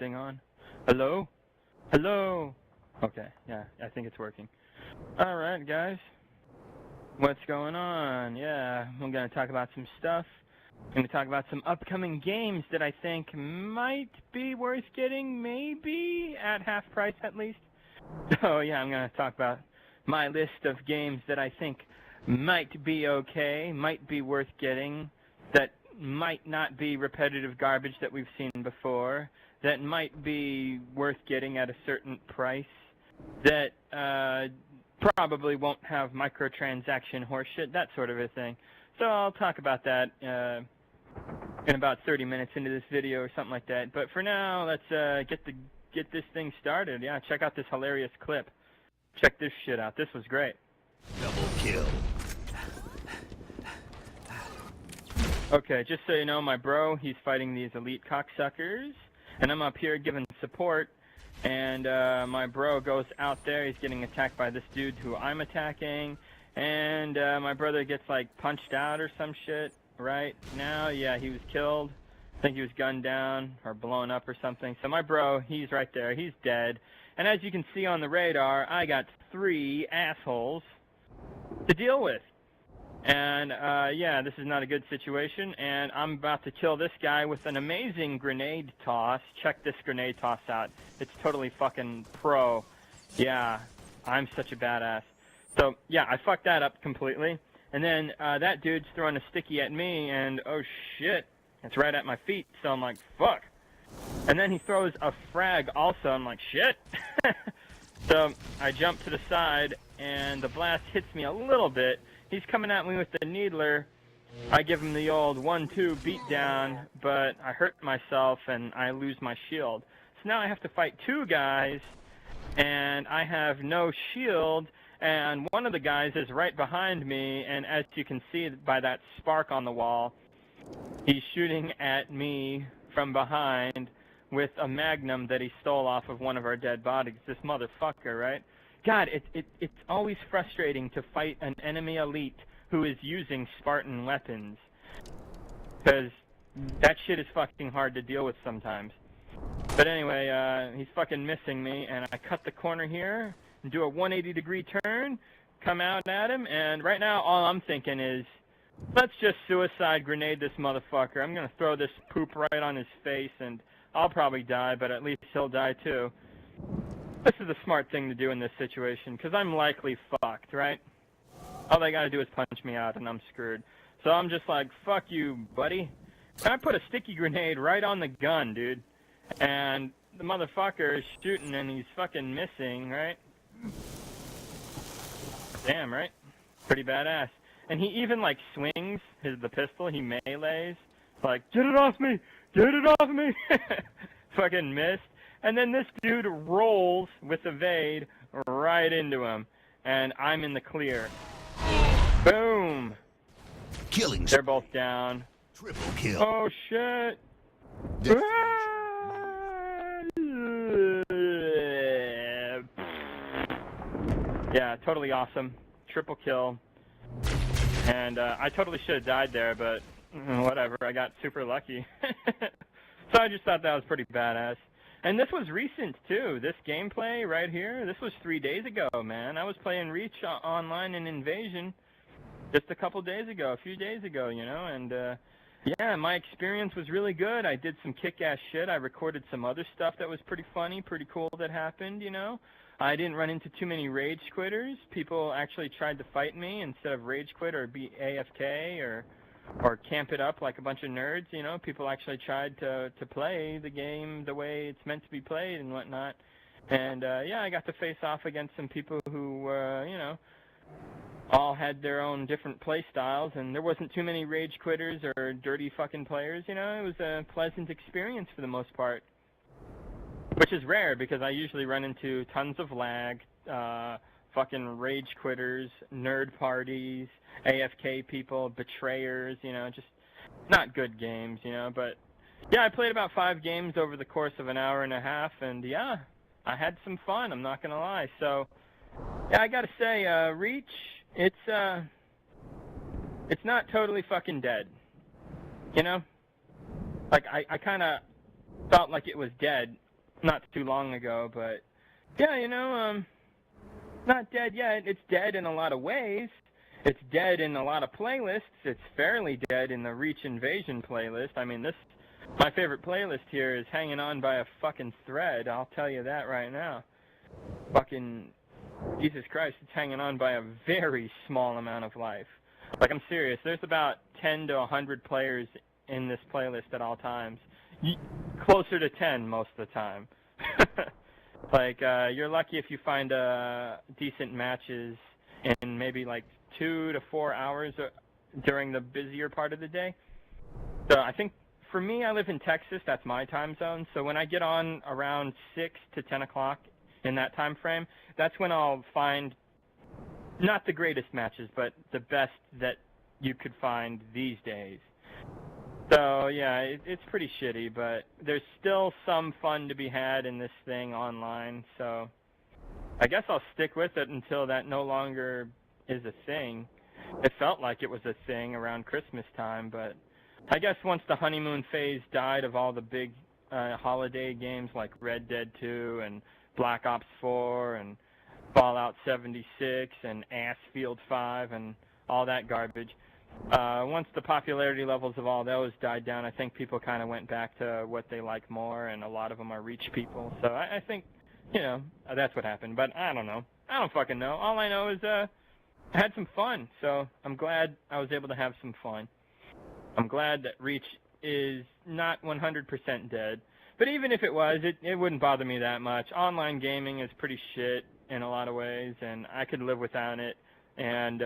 thing on? Hello? Hello? Okay, yeah, I think it's working. Alright, guys. What's going on? Yeah, I'm going to talk about some stuff. I'm going to talk about some upcoming games that I think might be worth getting, maybe at half price at least. So, yeah, I'm going to talk about my list of games that I think might be okay, might be worth getting, that might not be repetitive garbage that we've seen before, that might be worth getting at a certain price, that probably won't have microtransaction horseshit, that sort of a thing. So I'll talk about that in about 30 minutes into this video or something like that. But for now, let's get this thing started. Yeah, check out this hilarious clip. Check this shit out. This was great. Double kill. Okay, just so you know, my bro, he's fighting these elite cocksuckers, and I'm up here giving support, and my bro goes out there, he's getting attacked by this dude who I'm attacking, and my brother gets, like, punched out or some shit right now. Yeah, he was killed. I think he was gunned down or blown up or something. So my bro, he's right there. He's dead. And as you can see on the radar, I got 3 assholes to deal with. And, yeah, this is not a good situation, and I'm about to kill this guy with an amazing grenade toss. Check this grenade toss out. It's totally fucking pro. Yeah, I'm such a badass. So, yeah, I fucked that up completely. And then, that dude's throwing a sticky at me, and, oh shit, it's right at my feet, so I'm like, fuck. And then he throws a frag also, I'm like, shit. So, I jump to the side, and the blast hits me a little bit. He's coming at me with the needler. I give him the old 1-2 beat down, but I hurt myself and I lose my shield. So now I have to fight 2 guys, and I have no shield, and one of the guys is right behind me, and as you can see by that spark on the wall, he's shooting at me from behind with a magnum that he stole off of one of our dead bodies. This motherfucker, right? God, it's always frustrating to fight an enemy elite who is using Spartan weapons. Because that shit is fucking hard to deal with sometimes. But anyway, he's fucking missing me, and I cut the corner here, and do a 180-degree turn, come out at him, and right now all I'm thinking is, let's just suicide grenade this motherfucker. I'm gonna throw this poop right on his face, and I'll probably die, but at least he'll die too. This is a smart thing to do in this situation, because I'm likely fucked, right? All they gotta do is punch me out, and I'm screwed. So I'm just like, fuck you, buddy. And I put a sticky grenade right on the gun, dude. And the motherfucker is shooting, and he's fucking missing, right? Damn, right? Pretty badass. And he even, like, swings the pistol. He melees. Like, get it off me! Get it off me! Fucking missed. And then this dude rolls with evade right into him. And I'm in the clear. Boom! Killing. They're both down. Triple kill. Oh, shit! Yeah, totally awesome. Triple kill. And I totally should have died there, but whatever. I got super lucky. So I just thought that was pretty badass. And this was recent, too. This gameplay right here, this was 3 days ago, man. I was playing Reach online in Invasion just a couple days ago, a few days ago, you know. And, yeah, my experience was really good. I did some kick-ass shit. I recorded some other stuff that was pretty funny, pretty cool that happened, you know. I didn't run into too many rage quitters. People actually tried to fight me instead of rage quit or be AFK or camp it up like a bunch of nerds, you know. People actually tried to play the game the way it's meant to be played and whatnot. And, yeah, I got to face off against some people who, you know, all had their own different play styles, and there wasn't too many rage quitters or dirty fucking players, you know. It was a pleasant experience for the most part, which is rare because I usually run into tons of lag, fucking rage quitters, nerd parties, AFK people, betrayers, you know, just not good games, you know. But yeah, I played about 5 games over the course of an hour and a half, and yeah, I had some fun, I'm not gonna lie. So yeah, I gotta say, Reach, it's not totally fucking dead, you know. Like I kind of felt like it was dead not too long ago, but yeah, not dead yet. It's dead in a lot of ways. It's dead in a lot of playlists. It's fairly dead in the Reach Invasion playlist. I mean, my favorite playlist here is hanging on by a fucking thread. I'll tell you that right now. Fucking Jesus Christ, it's hanging on by a very small amount of life. Like, I'm serious. There's about 10 to 100 players in this playlist at all times. Closer to 10 most of the time. Like, you're lucky if you find decent matches in maybe like 2 to 4 hours during the busier part of the day. So I think, for me, I live in Texas. That's my time zone. So when I get on around 6 to 10 o'clock in that time frame, that's when I'll find not the greatest matches, but the best that you could find these days. So, yeah, it's pretty shitty, but there's still some fun to be had in this thing online, so I guess I'll stick with it until that no longer is a thing. It felt like it was a thing around Christmas time, but I guess once the honeymoon phase died of all the big holiday games like Red Dead 2 and Black Ops 4 and Fallout 76 and Assfield 5 and all that garbage, once the popularity levels of all those died down, I think people kind of went back to what they like more, and a lot of them are Reach people. So I think, that's what happened. But I don't know. I don't fucking know. All I know is I had some fun, so I'm glad I was able to have some fun. I'm glad that Reach is not 100% dead. But even if it was, it wouldn't bother me that much. Online gaming is pretty shit in a lot of ways, and I could live without it. And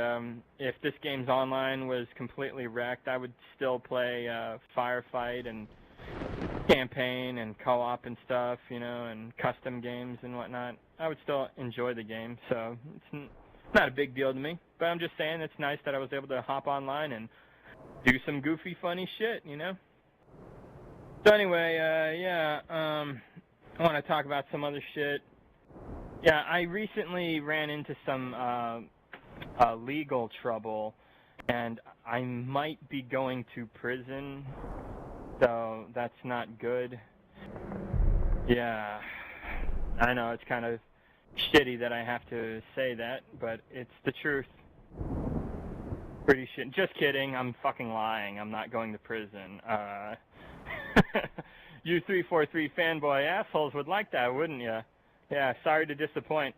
if this game's online was completely wrecked, I would still play Firefight and campaign and co-op and stuff, and custom games and whatnot. I would still enjoy the game, so it's not a big deal to me. But I'm just saying it's nice that I was able to hop online and do some goofy, funny shit, So anyway, I want to talk about some other shit. Yeah, I recently ran into some legal trouble, and I might be going to prison, so that's not good. Yeah, I know it's kind of shitty that I have to say that, but it's the truth. Pretty shit. Just kidding, I'm fucking lying. I'm not going to prison. You 343 fanboy assholes would like that, wouldn't ya? Yeah, sorry to disappoint,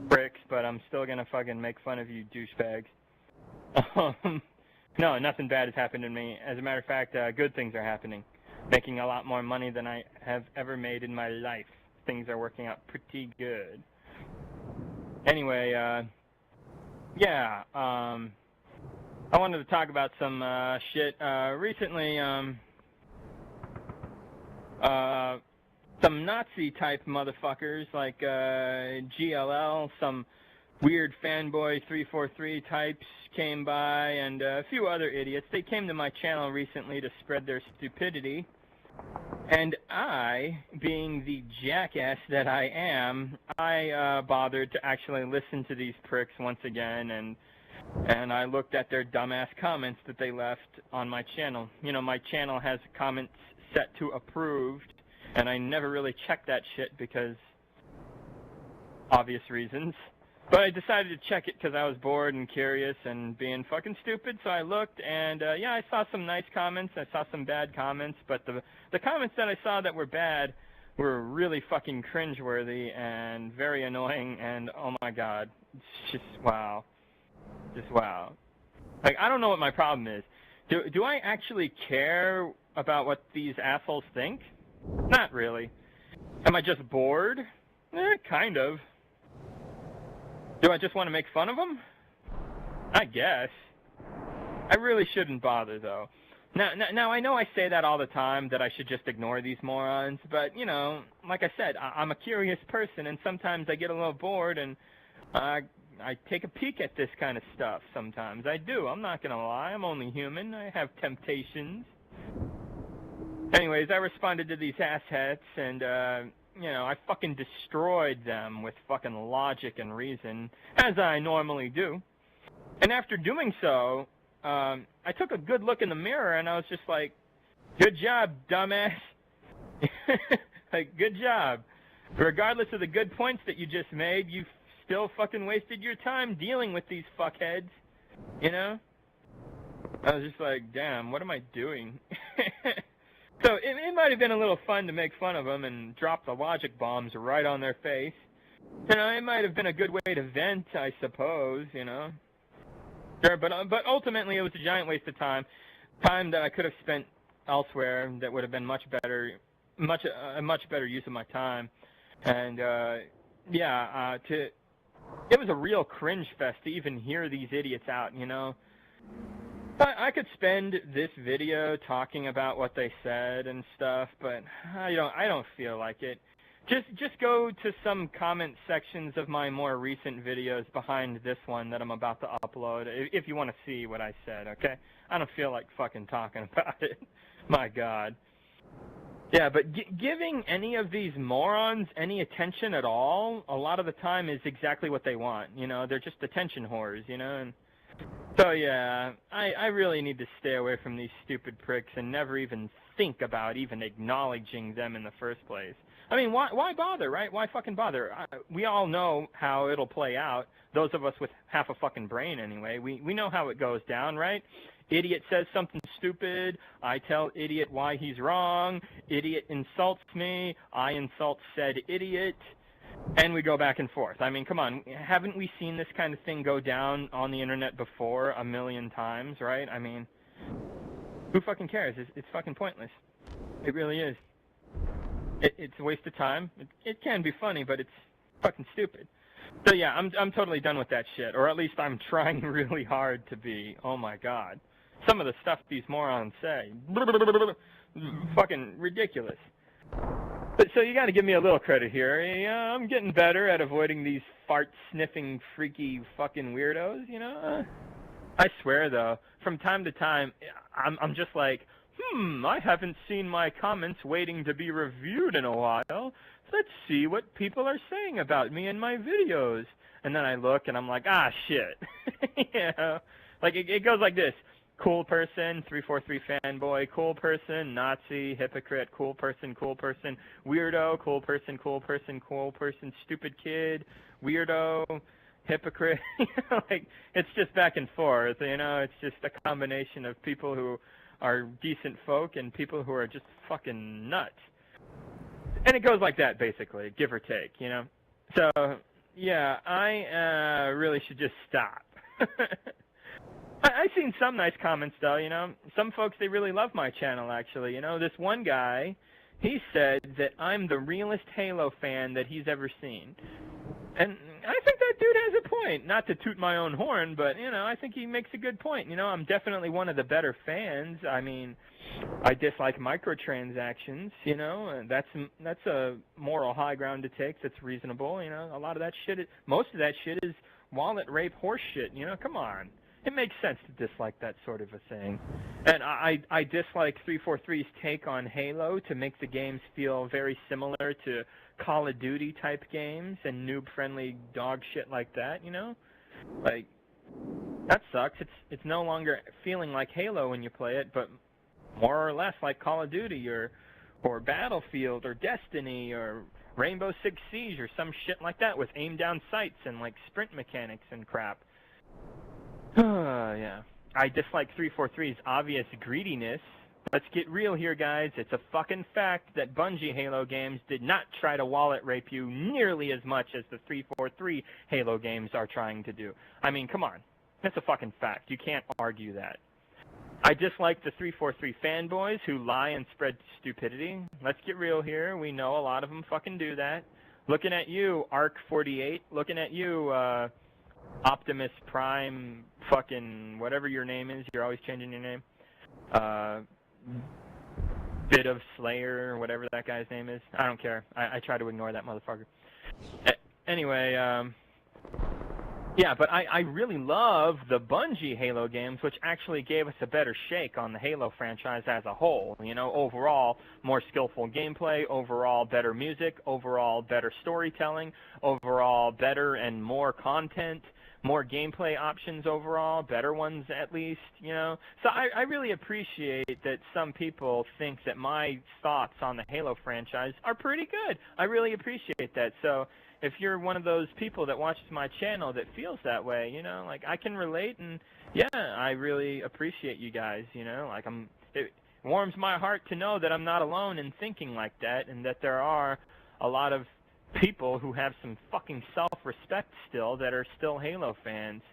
pricks, but I'm still gonna fucking make fun of you douchebags. No, nothing bad has happened to me. As a matter of fact, good things are happening. Making a lot more money than I have ever made in my life. Things are working out pretty good. Anyway, I wanted to talk about some shit. Recently, some Nazi-type motherfuckers like GLL, some weird fanboy 343 types came by, and a few other idiots. They came to my channel recently to spread their stupidity. And I, being the jackass that I am, I bothered to actually listen to these pricks once again, and I looked at their dumbass comments that they left on my channel. My channel has comments set to approved, and I never really checked that shit because obvious reasons. But I decided to check it because I was bored and curious and being fucking stupid, so I looked, and I saw some nice comments, I saw some bad comments, but the comments that I saw that were bad were really fucking cringeworthy and very annoying, and oh my god, it's just wow. Just wow. Like, I don't know what my problem is. Do I actually care about what these assholes think? Not really. Am I just bored? Kind of. Do I just want to make fun of them? I guess. I really shouldn't bother, though. Now, I know I say that all the time, that I should just ignore these morons, but, like I said, I'm a curious person, and sometimes I get a little bored, and I take a peek at this kind of stuff sometimes. I do. I'm not going to lie. I'm only human. I have temptations. Anyways, I responded to these asshats, and, I fucking destroyed them with fucking logic and reason, as I normally do. And after doing so, I took a good look in the mirror, and I was just like, good job, dumbass. Like, good job. Regardless of the good points that you just made, you still fucking wasted your time dealing with these fuckheads, you know? I was just like, damn, what am I doing? So it might have been a little fun to make fun of them and drop the logic bombs right on their face. You know, it might have been a good way to vent, I suppose, you know? Sure, but ultimately it was a giant waste of time. Time that I could have spent elsewhere that would have been much better, a much better use of my time. And, it was a real cringe fest to even hear these idiots out, you know? I could spend this video talking about what they said and stuff, but I don't feel like it. Just go to some comment sections of my more recent videos behind this one that I'm about to upload if you want to see what I said, okay? I don't feel like fucking talking about it. My God. Yeah, but giving any of these morons any attention at all, a lot of the time is exactly what they want, you know? They're just attention whores, you know? And so, yeah, I really need to stay away from these stupid pricks and never even think about even acknowledging them in the first place. I mean, why bother, right? Why fucking bother? We all know how it'll play out. Those of us with half a fucking brain, anyway. We know how it goes down, right? Idiot says something stupid. I tell idiot why he's wrong. Idiot insults me. I insult said idiot. And we go back and forth. I mean, come on. Haven't we seen this kind of thing go down on the internet before a million times, right? I mean, who fucking cares? It's fucking pointless. It really is. It's a waste of time. It can be funny, but it's fucking stupid. So yeah, I'm totally done with that shit, or at least I'm trying really hard to be. Oh my God, some of the stuff these morons say, fucking ridiculous. But so you got to give me a little credit here. Yeah, I'm getting better at avoiding these fart-sniffing, freaky fucking weirdos. You know. I swear though, from time to time, I'm just like, I haven't seen my comments waiting to be reviewed in a while. Let's see what people are saying about me in my videos. And then I look and I'm like, shit. You know? Like it goes like this. Cool person, 343 fanboy, cool person, Nazi, hypocrite, cool person, weirdo, cool person, stupid kid, weirdo, hypocrite. You know, like it's just back and forth, you know, it's just a combination of people who are decent folk and people who are just fucking nuts. And it goes like that, basically, give or take, you know? So, yeah, I really should just stop. I've seen some nice comments, though, you know? Some folks, they really love my channel, actually. You know, this one guy, he said that I'm the realest Halo fan that he's ever seen. And I think that dude has a point. Not to toot my own horn, but, you know, I think he makes a good point. You know, I'm definitely one of the better fans. I mean, I dislike microtransactions, you know, and that's a moral high ground to take that's reasonable. You know, a lot of that shit, most of that shit is wallet rape horse shit, you know, come on. It makes sense to dislike that sort of a thing. And I dislike 343's take on Halo to make the games feel very similar to Call of Duty type games and noob-friendly dog shit like that, you know? Like, that sucks. It's no longer feeling like Halo when you play it, but more or less like Call of Duty or Battlefield or Destiny or Rainbow Six Siege or some shit like that with aim-down sights and, like, sprint mechanics and crap. Yeah. I dislike 343's obvious greediness. Let's get real here, guys. It's a fucking fact that Bungie Halo games did not try to wallet rape you nearly as much as the 343 Halo games are trying to do. I mean, come on. That's a fucking fact. You can't argue that. I dislike the 343 fanboys who lie and spread stupidity. Let's get real here. We know a lot of them fucking do that. Looking at you, Arc48. Looking at you, Optimus Prime, fucking whatever your name is. You're always changing your name. Bit of Slayer, or whatever that guy's name is. I don't care. I try to ignore that motherfucker. Anyway, yeah, but I really love the Bungie Halo games, which actually gave us a better shake on the Halo franchise as a whole. You know, overall, more skillful gameplay, overall better music, overall better storytelling, overall better and more content, more gameplay options overall, better ones at least, you know. So I really appreciate that some people think that my thoughts on the Halo franchise are pretty good. I really appreciate that. So if you're one of those people that watches my channel that feels that way, you know, like I can relate, and yeah, I really appreciate you guys, you know, like it warms my heart to know that I'm not alone in thinking like that, and that there are a lot of people who have some fucking self-respect still that are still Halo fans.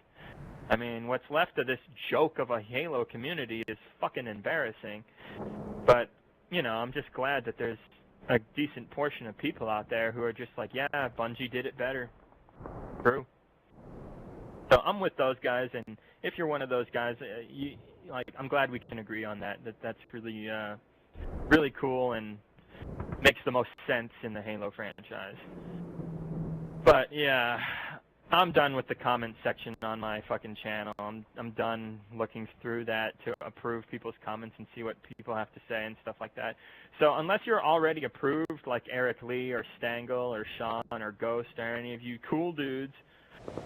I mean, what's left of this joke of a Halo community is fucking embarrassing. But, you know, I'm just glad that there's a decent portion of people out there who are just like, yeah, Bungie did it better. True. So I'm with those guys, and if you're one of those guys, I'm glad we can agree on that. That's really, really cool and makes the most sense in the Halo franchise. But yeah, I'm done with the comment section on my fucking channel. I'm done looking through that to approve people's comments and see what people have to say and stuff like that. So unless you're already approved, like Eric Lee or Stangle or Sean or Ghost or any of you cool dudes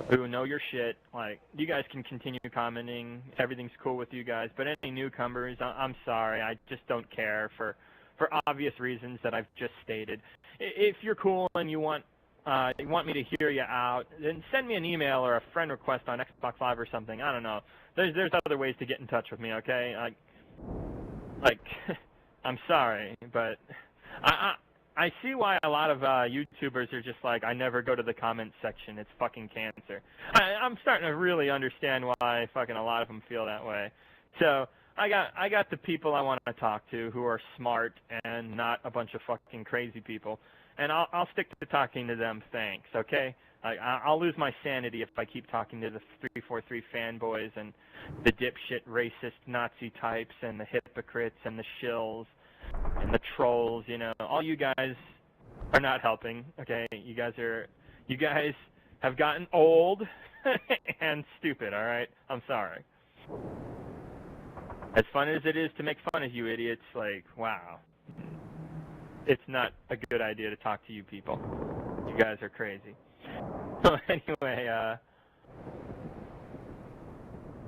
who know your shit, like, you guys can continue commenting. Everything's cool with you guys. But any newcomers, I'm sorry. I just don't care for obvious reasons that I've just stated. If you're cool and you want me to hear you out, then send me an email or a friend request on Xbox Live or something. I don't know. There's other ways to get in touch with me, okay? Like, I'm sorry, but I see why a lot of YouTubers are just like, I never go to the comments section. It's fucking cancer. I'm starting to really understand why fucking a lot of them feel that way. So I got the people I want to talk to who are smart and not a bunch of fucking crazy people, and I'll stick to talking to them. Thanks, okay? I'll lose my sanity if I keep talking to the 343 fanboys and the dipshit racist Nazi types and the hypocrites and the shills and the trolls. You know, all you guys are not helping. Okay, you guys have gotten old and stupid. All right, I'm sorry. As fun as it is to make fun of you idiots, like, wow. It's not a good idea to talk to you people. You guys are crazy. So anyway,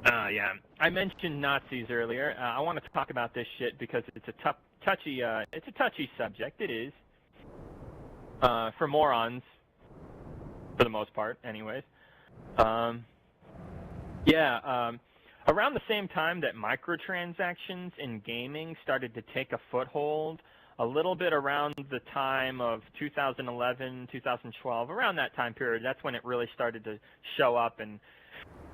yeah, I mentioned Nazis earlier. I want to talk about this shit because it's a touchy subject. It is. For morons, for the most part, anyways. Around the same time that microtransactions in gaming started to take a foothold, a little bit around the time of 2011, 2012, around that time period, that's when it really started to show up, and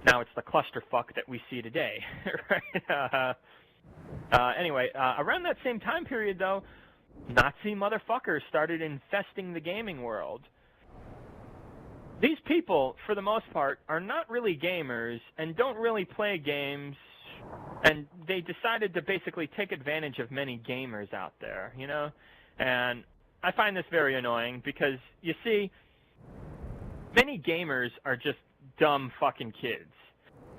now it's the clusterfuck that we see today, right? Anyway, around that same time period, though, Nazi motherfuckers started infesting the gaming world. These people, for the most part, are not really gamers and don't really play games, and they decided to basically take advantage of many gamers out there, you know? And I find this very annoying because, you see, many gamers are just dumb fucking kids.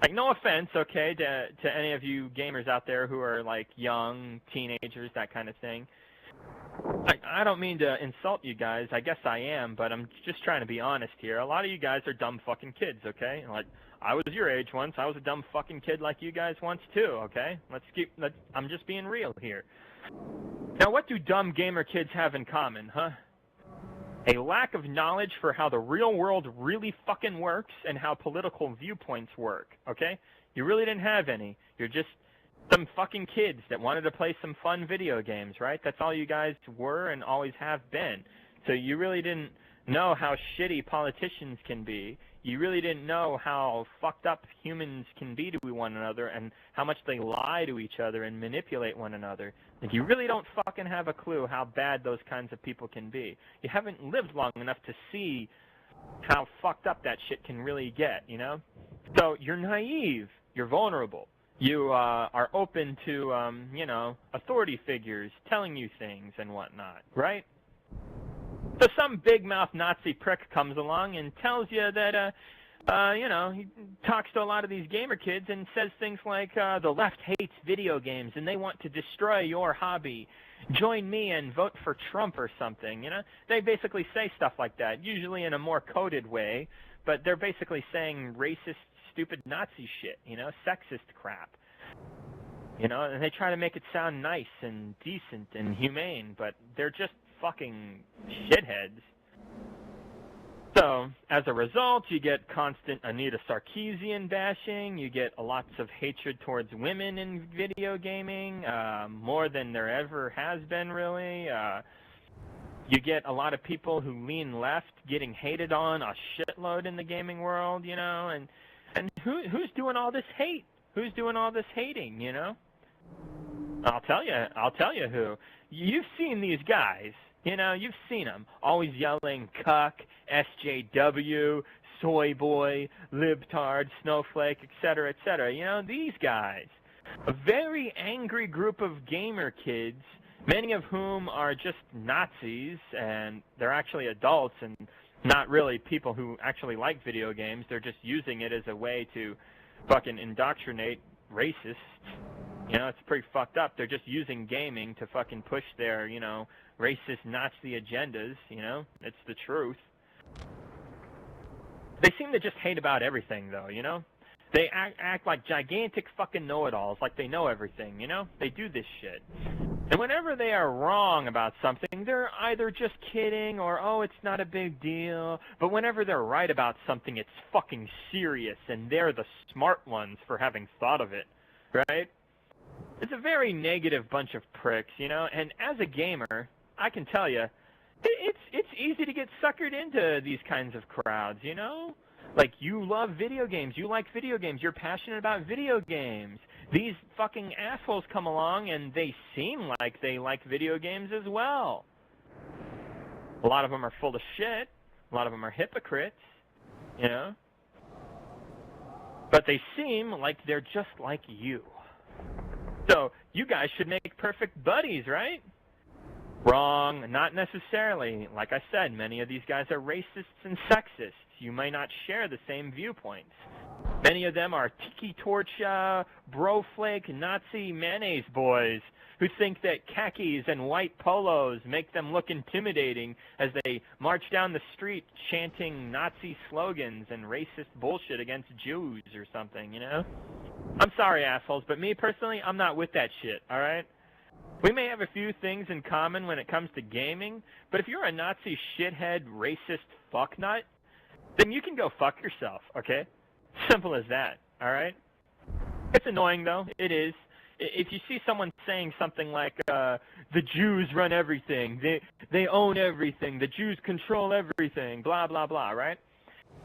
Like, no offense, okay, to any of you gamers out there who are, like, young, teenagers, that kind of thing. I don't mean to insult you guys. I guess I am, but I'm just trying to be honest here. A lot of you guys are dumb fucking kids, okay? Like, I was your age once. I was a dumb fucking kid like you guys once too, okay? I'm just being real here. Now, what do dumb gamer kids have in common, huh? A lack of knowledge for how the real world really fucking works and how political viewpoints work, okay? You really didn't have any. You're just some fucking kids that wanted to play some fun video games, right? That's all you guys were and always have been. So you really didn't know how shitty politicians can be. You really didn't know how fucked up humans can be to one another and how much they lie to each other and manipulate one another. Like, you really don't fucking have a clue how bad those kinds of people can be. You haven't lived long enough to see how fucked up that shit can really get, you know? So you're naive. You're vulnerable. You are open to, you know, authority figures telling you things and whatnot, right? So some big mouth Nazi prick comes along and tells you that, you know, he talks to a lot of these gamer kids and says things like, the left hates video games and they want to destroy your hobby. Join me and vote for Trump or something, you know? They basically say stuff like that, usually in a more coded way, but they're basically saying racist, stupid Nazi shit, you know, sexist crap. You know, and they try to make it sound nice and decent and humane, but they're just fucking shitheads. So, as a result, you get constant Anita Sarkeesian bashing, you get lots of hatred towards women in video gaming, more than there ever has been, really. You get a lot of people who lean left getting hated on a shitload in the gaming world, you know, and who's doing all this hate? Who's doing all this hating, you know? I'll tell you who. You've seen these guys. You know, you've seen them, always yelling cuck, SJW, soy boy, libtard, snowflake, etc., etc. You know, these guys. A very angry group of gamer kids, many of whom are just Nazis, and they're actually adults and not really people who actually like video games. They're just using it as a way to fucking indoctrinate racists. You know, it's pretty fucked up. They're just using gaming to fucking push their, you know, racist Nazi agendas, you know? It's the truth. They seem to just hate about everything, though, you know? They act like gigantic fucking know-it-alls, like they know everything, you know? They do this shit. And whenever they are wrong about something, they're either just kidding or, oh, it's not a big deal. But whenever they're right about something, it's fucking serious, and they're the smart ones for having thought of it, right? It's a very negative bunch of pricks, you know? And as a gamer, I can tell you, it's easy to get suckered into these kinds of crowds, you know? Like, you love video games, you like video games, you're passionate about video games. These fucking assholes come along and they seem like they like video games as well. A lot of them are full of shit. A lot of them are hypocrites, you know? But they seem like they're just like you. So, you guys should make perfect buddies, right? Wrong, not necessarily. Like I said, many of these guys are racists and sexists. You may not share the same viewpoints. Many of them are tiki torch, broflake, Nazi mayonnaise boys who think that khakis and white polos make them look intimidating as they march down the street chanting Nazi slogans and racist bullshit against Jews or something, you know? I'm sorry, assholes, but me personally, I'm not with that shit, alright? We may have a few things in common when it comes to gaming, but if you're a Nazi shithead, racist fucknut, then you can go fuck yourself, okay? Simple as that, alright? It's annoying, though. It is. If you see someone saying something like, the Jews run everything, they own everything, the Jews control everything, blah, blah, blah, right?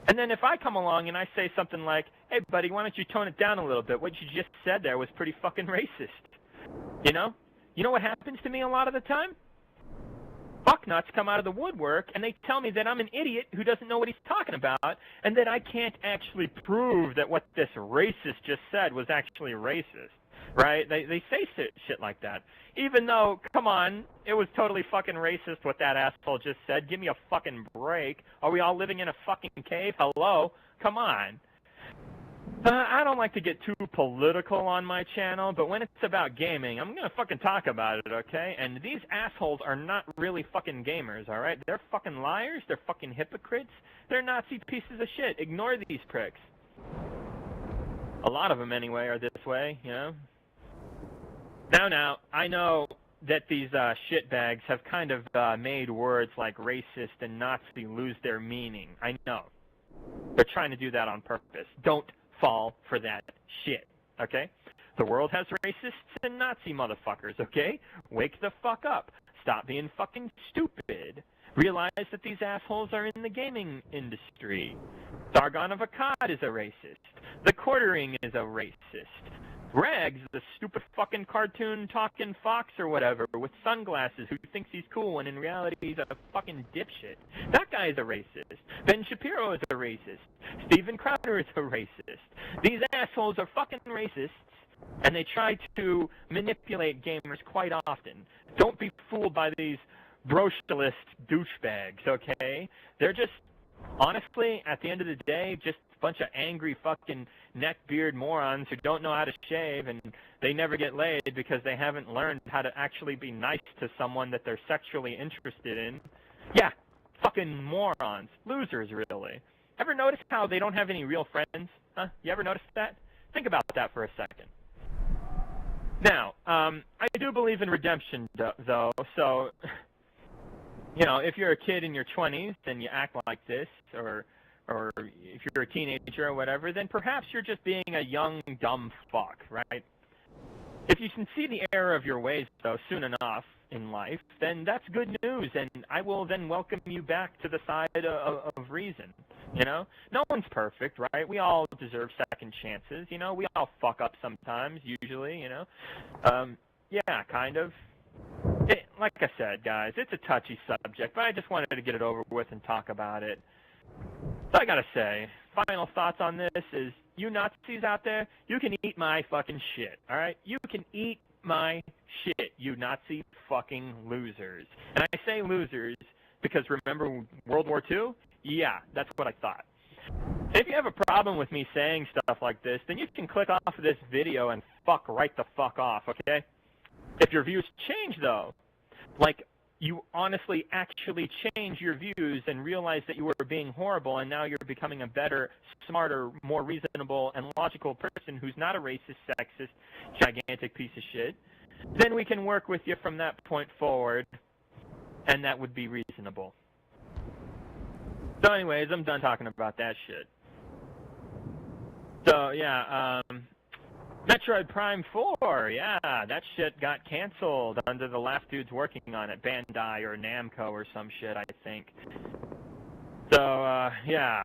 And then if I come along and I say something like, hey, buddy, why don't you tone it down a little bit? What you just said there was pretty fucking racist. You know? You know what happens to me a lot of the time? Fucknuts come out of the woodwork and they tell me that I'm an idiot who doesn't know what he's talking about and that I can't actually prove that what this racist just said was actually racist, right? They say shit like that. Even though, come on, it was totally fucking racist what that asshole just said. Give me a fucking break. Are we all living in a fucking cave? Hello? Come on. I don't like to get too political on my channel, but when it's about gaming, I'm gonna fucking talk about it, okay? And these assholes are not really fucking gamers, alright? They're fucking liars, they're fucking hypocrites, they're Nazi pieces of shit. Ignore these pricks. A lot of them, anyway, are this way, you know? Now, I know that these shitbags have kind of made words like racist and Nazi lose their meaning. I know. They're trying to do that on purpose. Don't fall for that shit, okay? The world has racists and Nazi motherfuckers, okay? Wake the fuck up. Stop being fucking stupid. Realize that these assholes are in the gaming industry. Sargon of Akkad is a racist. The Quartering is a racist. Rags, the stupid fucking cartoon-talking fox or whatever with sunglasses who thinks he's cool when in reality he's a fucking dipshit. That guy is a racist. Ben Shapiro is a racist. Steven Crowder is a racist. These assholes are fucking racists, and they try to manipulate gamers quite often. Don't be fooled by these brocialist douchebags, okay? They're just, honestly, at the end of the day, just a bunch of angry fucking neckbeard morons who don't know how to shave, and they never get laid because they haven't learned how to actually be nice to someone that they're sexually interested in. Yeah, fucking morons. Losers, really. Ever notice how they don't have any real friends? Huh? You ever notice that? Think about that for a second. Now, I do believe in redemption, though, so, you know, if you're a kid in your 20s and you act like this, or if you're a teenager or whatever, then perhaps you're just being a young, dumb fuck, right? If you can see the error of your ways, though, soon enough in life, then that's good news, and I will then welcome you back to the side of reason, you know? No one's perfect, right? We all deserve second chances, you know? We all fuck up sometimes, usually, you know? Yeah, kind of. Like I said, guys, it's a touchy subject, but I just wanted to get it over with and talk about it. So I gotta say, final thoughts on this is, you Nazis out there, you can eat my fucking shit, alright? You can eat my shit, you Nazi fucking losers. And I say losers because remember World War II? Yeah, that's what I thought. If you have a problem with me saying stuff like this, then you can click off of this video and fuck right the fuck off, okay? If your views change, though, like you honestly actually change your views and realize that you were being horrible and now you're becoming a better, smarter, more reasonable and logical person who's not a racist, sexist, gigantic piece of shit, then we can work with you from that point forward, and that would be reasonable. So anyways, I'm done talking about that shit. So yeah, Metroid Prime 4, yeah, that shit got canceled under the last dudes working on it, Bandai or Namco or some shit, I think. So, yeah,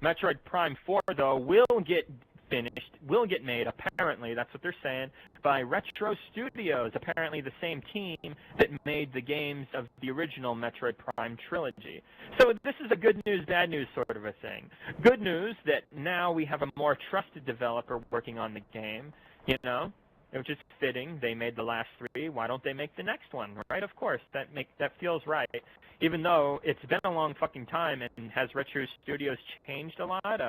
Metroid Prime 4, though, will get finished, will get made, apparently, that's what they're saying, by Retro Studios, apparently the same team that made the games of the original Metroid Prime trilogy. So this is a good news, bad news sort of a thing. Good news that now we have a more trusted developer working on the game, you know, which is fitting. They made the last three, why don't they make the next one, right? Of course, that feels right. Even though it's been a long fucking time, and has Retro Studios changed a lot?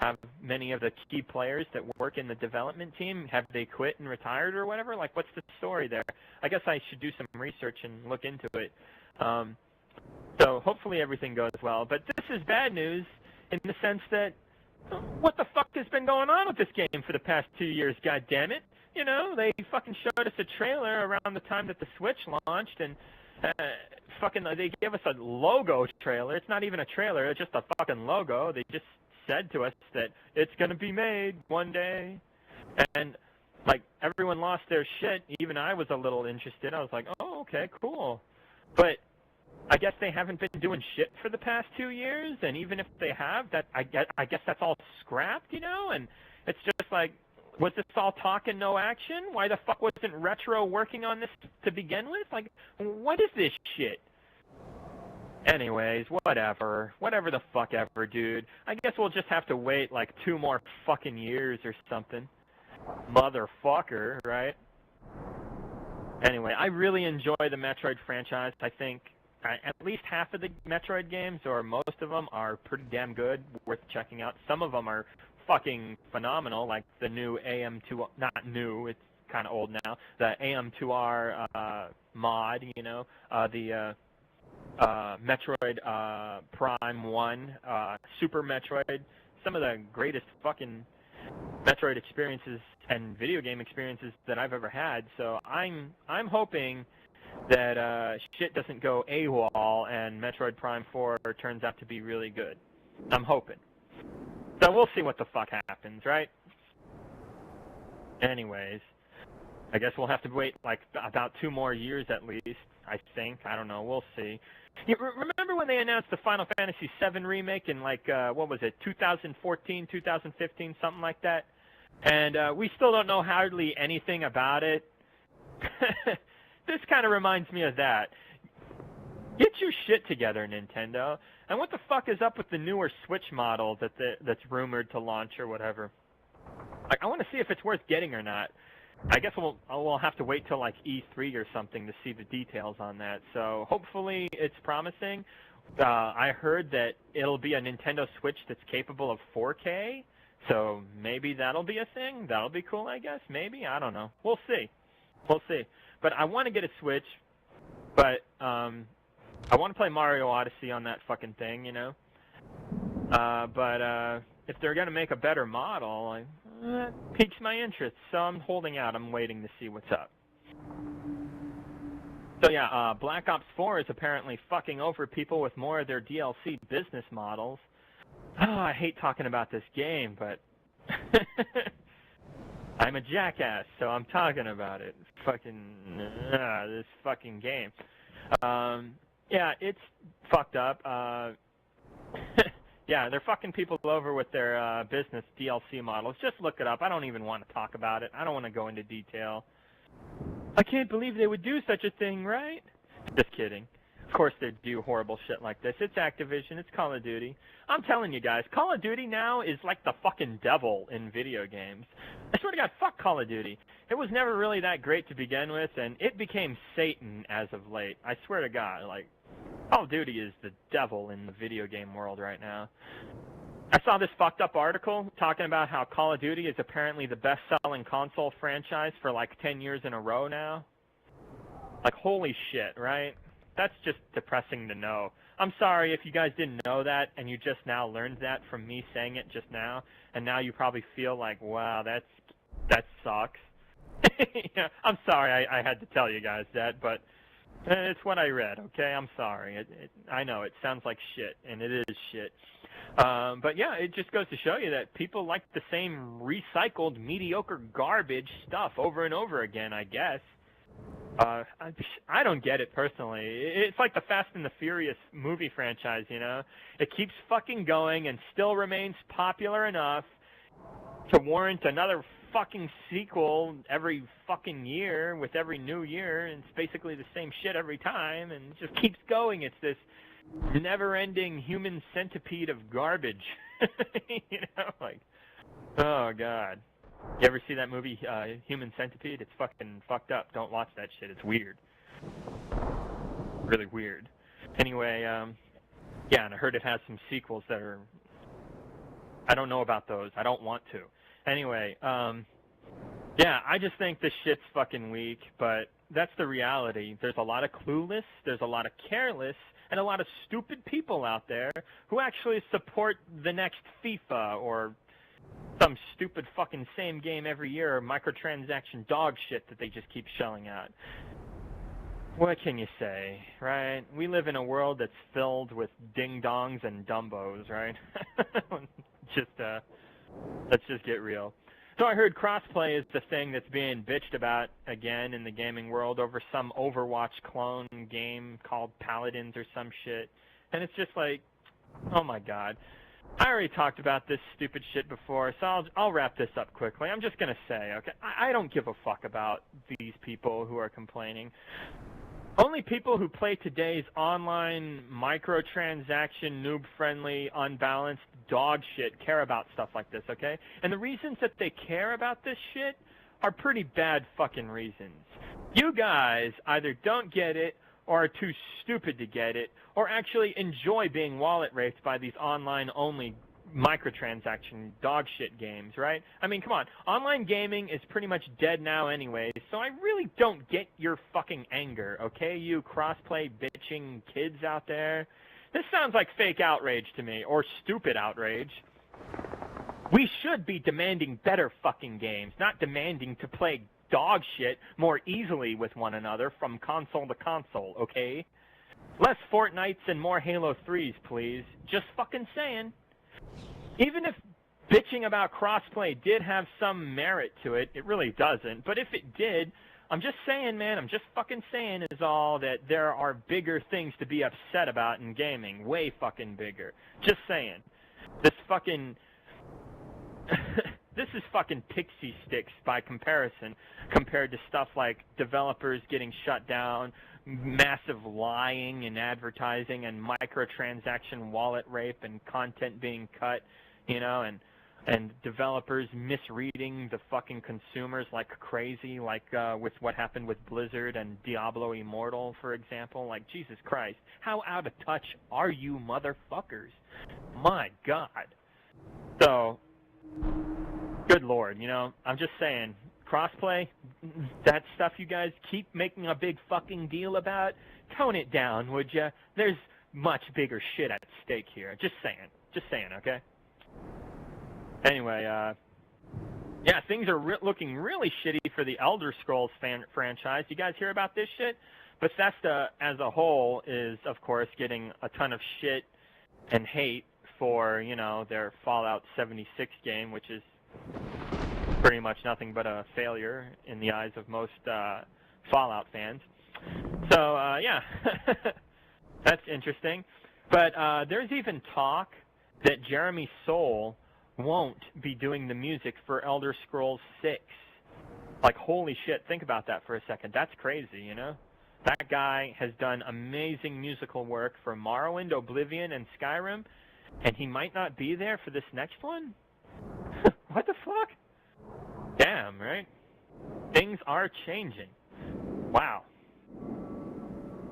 Have many of the key players that work in the development team, have they quit and retired or whatever? Like, what's the story there? I guess I should do some research and look into it. So hopefully everything goes well. But this is bad news in the sense that, what the fuck has been going on with this game for the past 2 years, goddammit? You know, they fucking showed us a trailer around the time that the Switch launched, and they gave us a logo trailer. It's not even a trailer, it's just a fucking logo. They just said to us that it's going to be made one day, and like everyone lost their shit. Even I was a little interested. I was like, oh, okay, cool. But I guess they haven't been doing shit for the past 2 years, and even if they have, that I guess that's all scrapped, you know. And it's just like, was this all talk and no action? Why the fuck wasn't Retro working on this to begin with? Like, what is this shit? Anyways, whatever the fuck ever, dude. I guess we'll just have to wait like 2 more fucking years or something. Motherfucker, right? Anyway, I really enjoy the Metroid franchise. I think at least half of the Metroid games, or most of them, are pretty damn good, worth checking out. Some of them are fucking phenomenal, like the new AM2, not new, it's kind of old now, the AM2R mod, you know, the Metroid Prime 1, Super Metroid, some of the greatest fucking Metroid experiences and video game experiences that I've ever had. So I'm hoping that shit doesn't go AWOL and Metroid Prime 4 turns out to be really good. I'm hoping. So we'll see what the fuck happens, right? Anyways, I guess we'll have to wait like about 2 more years at least, I think. I don't know. We'll see. You remember when they announced the Final Fantasy VII remake in like, what was it, 2014, 2015, something like that? And we still don't know hardly anything about it. This kind of reminds me of that. Get your shit together, Nintendo. And what the fuck is up with the newer Switch model that's rumored to launch or whatever? Like, I want to see if it's worth getting or not. I guess we'll have to wait till like E3 or something to see the details on that. So hopefully it's promising. I heard that it'll be a Nintendo Switch that's capable of 4K. So maybe that'll be a thing. That'll be cool, I guess. Maybe. I don't know. We'll see. We'll see. But I want to get a Switch. But I want to play Mario Odyssey on that fucking thing, you know. But if they're going to make a better model, it piques my interest. So I'm holding out. I'm waiting to see what's up. So yeah, Black Ops 4 is apparently fucking over people with more of their DLC business models. Oh, I hate talking about this game, but I'm a jackass, so I'm talking about it. This fucking game. Yeah, it's fucked up. Yeah, they're fucking people over with their business DLC models. Just look it up. I don't even want to talk about it. I don't want to go into detail. I can't believe they would do such a thing, right? Just kidding. Of course they do horrible shit like this. It's Activision. It's Call of Duty. I'm telling you guys, Call of Duty now is like the fucking devil in video games. I swear to God, fuck Call of Duty. It was never really that great to begin with, and it became Satan as of late. I swear to God, like, Call of Duty is the devil in the video game world right now. I saw this fucked up article talking about how Call of Duty is apparently the best-selling console franchise for like 10 years in a row now. Like, holy shit, right? That's just depressing to know. I'm sorry if you guys didn't know that and you just now learned that from me saying it just now, and now you probably feel like, wow, that sucks. Yeah, I'm sorry I had to tell you guys that, but it's what I read, okay? I'm sorry. I know, it sounds like shit, and it is shit. But yeah, it just goes to show you that people like the same recycled, mediocre garbage stuff over and over again, I guess. I don't get it personally. It's like the Fast and the Furious movie franchise, you know? It keeps fucking going and still remains popular enough to warrant another fucking sequel every fucking year with every new year, and it's basically the same shit every time, and it just keeps going. It's this never-ending human centipede of garbage. You know, like, oh God. You ever see that movie, Human Centipede? It's fucking fucked up. Don't watch that shit. It's weird. Really weird. Anyway, yeah, and I heard it has some sequels that are... I don't know about those. I don't want to. Anyway, yeah, I just think this shit's fucking weak, but that's the reality. There's a lot of clueless, there's a lot of careless, and a lot of stupid people out there who actually support the next FIFA or some stupid fucking same game every year, microtransaction dog shit that they just keep shelling out. What can you say, right? We live in a world that's filled with ding-dongs and dumbos, right? Let's just get real. So I heard crossplay is the thing that's being bitched about again in the gaming world over some Overwatch clone game called Paladins or some shit. And it's just like, oh my God. I already talked about this stupid shit before, so I'll wrap this up quickly. I'm just going to say, okay, I don't give a fuck about these people who are complaining. Only people who play today's online microtransaction, noob-friendly, unbalanced dog shit care about stuff like this, okay? And the reasons that they care about this shit are pretty bad fucking reasons. You guys either don't get it or are too stupid to get it, or actually enjoy being wallet raped by these online-only microtransaction dog shit games, right? I mean, come on. Online gaming is pretty much dead now anyways, so I really don't get your fucking anger, okay, you crossplay bitching kids out there? This sounds like fake outrage to me, or stupid outrage. We should be demanding better fucking games, not demanding to play dog shit more easily with one another from console to console, okay? Less Fortnites and more Halo 3s, please. Just fucking saying. Even if bitching about crossplay did have some merit to it, it really doesn't. But if it did, I'm just saying, man, I'm just fucking saying is all that there are bigger things to be upset about in gaming. Way fucking bigger. Just saying. This fucking... This is fucking pixie sticks by comparison, compared to stuff like developers getting shut down, massive lying in advertising, and microtransaction wallet rape, and content being cut, you know, and developers misreading the fucking consumers like crazy, like with what happened with Blizzard and Diablo Immortal, for example. Like, Jesus Christ, how out of touch are you motherfuckers? My God. So... Good Lord, you know, I'm just saying, crossplay, that stuff you guys keep making a big fucking deal about, tone it down, would ya? There's much bigger shit at stake here, just saying. Just saying, okay? Anyway, yeah, things are looking really shitty for the Elder Scrolls franchise. You guys hear about this shit? Bethesda as a whole is, of course, getting a ton of shit and hate for, you know, their Fallout 76 game, which is pretty much nothing but a failure in the eyes of most Fallout fans. So, yeah, that's interesting. But there's even talk that Jeremy Soule won't be doing the music for Elder Scrolls 6. Like, holy shit, think about that for a second. That's crazy, you know? That guy has done amazing musical work for Morrowind, Oblivion, and Skyrim, and he might not be there for this next one? What the fuck? Damn, right? Things are changing. Wow.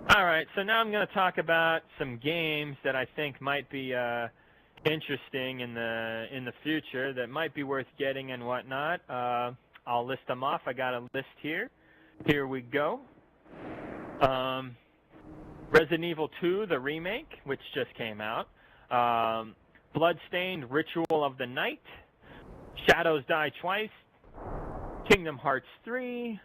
Alright, so now I'm going to talk about some games that I think might be interesting in the future, that might be worth getting and whatnot. I'll list them off. I got a list here. Here we go. Resident Evil 2, the remake, which just came out. Bloodstained Ritual of the Night. Shadows Die Twice. Kingdom Hearts 3.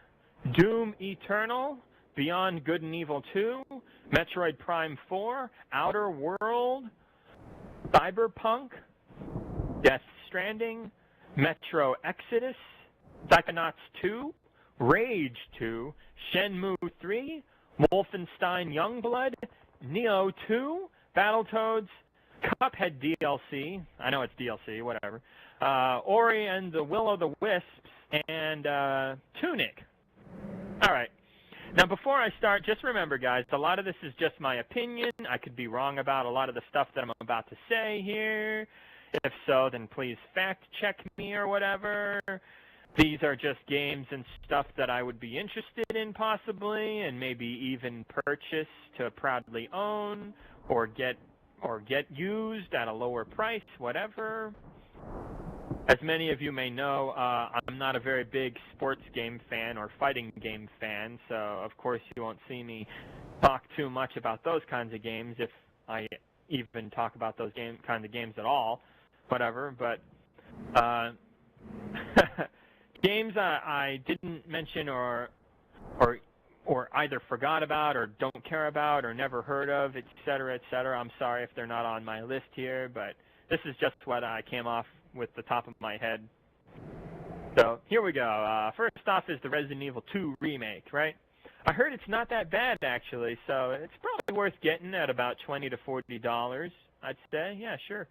Doom Eternal. Beyond Good and Evil 2. Metroid Prime 4. Outer World. Cyberpunk. Death Stranding. Metro Exodus. Psychonauts 2. Rage 2. Shenmue 3. Wolfenstein Youngblood, Neo 2, Battletoads, Cuphead DLC, I know it's DLC, whatever, Ori and the Will o' the Wisps, and Tunic. Alright, now before I start, just remember guys, a lot of this is just my opinion. I could be wrong about a lot of the stuff that I'm about to say here. If so, then please fact check me or whatever. These are just games and stuff that I would be interested in possibly, and maybe even purchase to proudly own, or get used at a lower price, whatever. As many of you may know, I'm not a very big sports game fan or fighting game fan, so of course you won't see me talk too much about those kinds of games, if I even talk about those kinds of games at all, whatever, but games I didn't mention or either forgot about or don't care about or never heard of, etc., etc. I'm sorry if they're not on my list here, but this is just what I came off with the top of my head. So here we go. First off is the Resident Evil 2 remake, right? I heard it's not that bad actually, so it's probably worth getting at about $20 to $40, I'd say. Yeah, sure.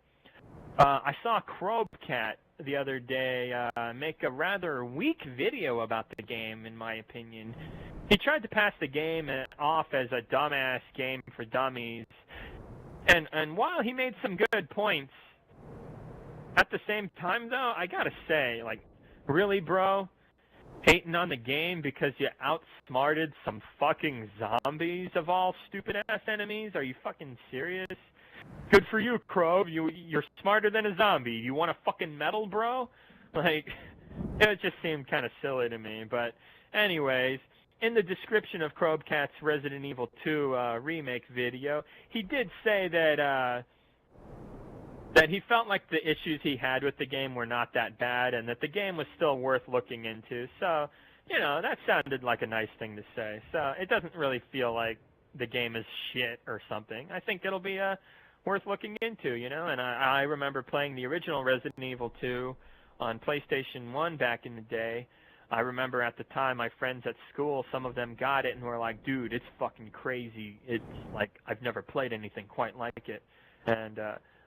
I saw Crowbcat the other day make a rather weak video about the game, in my opinion. He tried to pass the game off as a dumbass game for dummies, and while he made some good points, at the same time, though, I gotta say, like, really, bro? Hating on the game because you outsmarted some fucking zombies of all stupid-ass enemies? Are you fucking serious? Good for you, Crow. You're smarter than a zombie. You want a fucking medal, bro? Like, it just seemed kind of silly to me. But anyways, in the description of Crowbcat's Resident Evil 2 remake video, he did say that he felt like the issues he had with the game were not that bad and that the game was still worth looking into. So, you know, that sounded like a nice thing to say. So it doesn't really feel like the game is shit or something. I think it'll be worth looking into, you know, and I remember playing the original Resident Evil 2 on PlayStation 1 back in the day. I remember at the time my friends at school, some of them got it and were like, dude, it's fucking crazy. It's like, I've never played anything quite like it. And